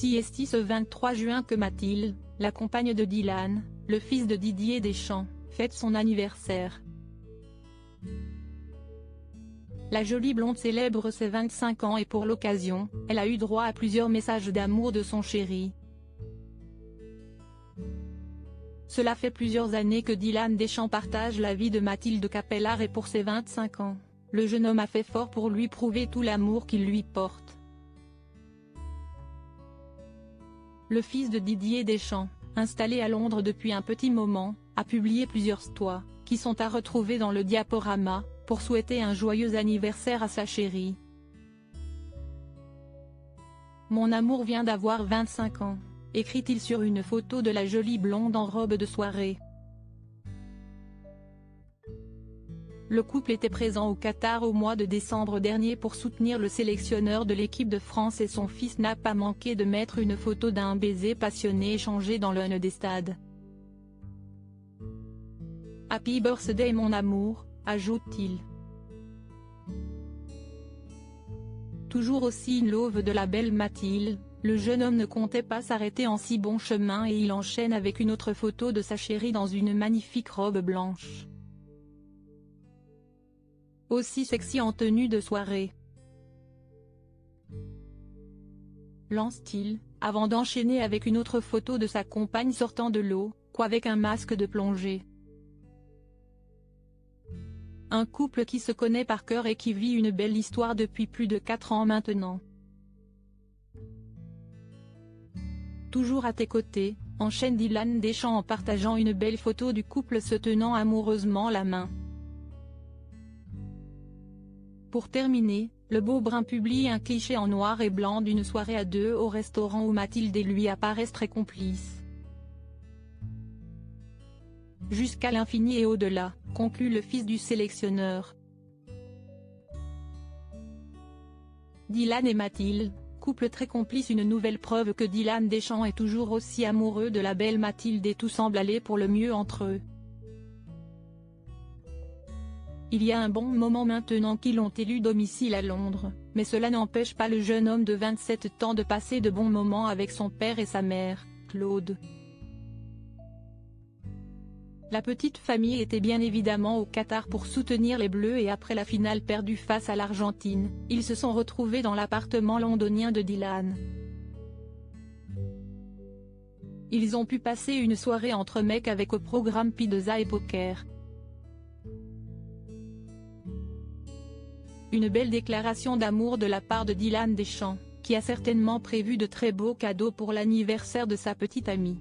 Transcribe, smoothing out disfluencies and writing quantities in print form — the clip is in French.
Ainsi est-il ce 23 juin que Mathilde, la compagne de Dylan, le fils de Didier Deschamps, fête son anniversaire. La jolie blonde célèbre ses 25 ans et pour l'occasion, elle a eu droit à plusieurs messages d'amour de son chéri. Cela fait plusieurs années que Dylan Deschamps partage la vie de Mathilde Capellard et pour ses 25 ans, le jeune homme a fait fort pour lui prouver tout l'amour qu'il lui porte. Le fils de Didier Deschamps, installé à Londres depuis un petit moment, a publié plusieurs stories, qui sont à retrouver dans le diaporama, pour souhaiter un joyeux anniversaire à sa chérie. Mon amour vient d'avoir 25 ans, écrit-il sur une photo de la jolie blonde en robe de soirée. Le couple était présent au Qatar au mois de décembre dernier pour soutenir le sélectionneur de l'équipe de France et son fils n'a pas manqué de mettre une photo d'un baiser passionné échangé dans l'un des stades. Happy birthday mon amour, ajoute-t-il. Toujours aussi in love de la belle Mathilde, le jeune homme ne comptait pas s'arrêter en si bon chemin et il enchaîne avec une autre photo de sa chérie dans une magnifique robe blanche. Aussi sexy en tenue de soirée. Lance-t-il, avant d'enchaîner avec une autre photo de sa compagne sortant de l'eau, qu'avec un masque de plongée. Un couple qui se connaît par cœur et qui vit une belle histoire depuis plus de 4 ans maintenant. Toujours à tes côtés, enchaîne Dylan Deschamps en partageant une belle photo du couple se tenant amoureusement la main. Pour terminer, le beau brun publie un cliché en noir et blanc d'une soirée à deux au restaurant où Mathilde et lui apparaissent très complices. Jusqu'à l'infini et au-delà, conclut le fils du sélectionneur. Dylan et Mathilde, couple très complice, une nouvelle preuve que Dylan Deschamps est toujours aussi amoureux de la belle Mathilde et tout semble aller pour le mieux entre eux. Il y a un bon moment maintenant qu'ils ont élu domicile à Londres, mais cela n'empêche pas le jeune homme de 27 ans de passer de bons moments avec son père et sa mère, Claude. La petite famille était bien évidemment au Qatar pour soutenir les Bleus et après la finale perdue face à l'Argentine, ils se sont retrouvés dans l'appartement londonien de Dylan. Ils ont pu passer une soirée entre mecs avec au programme pizza et poker. Une belle déclaration d'amour de la part de Dylan Deschamps, qui a certainement prévu de très beaux cadeaux pour l'anniversaire de sa petite amie.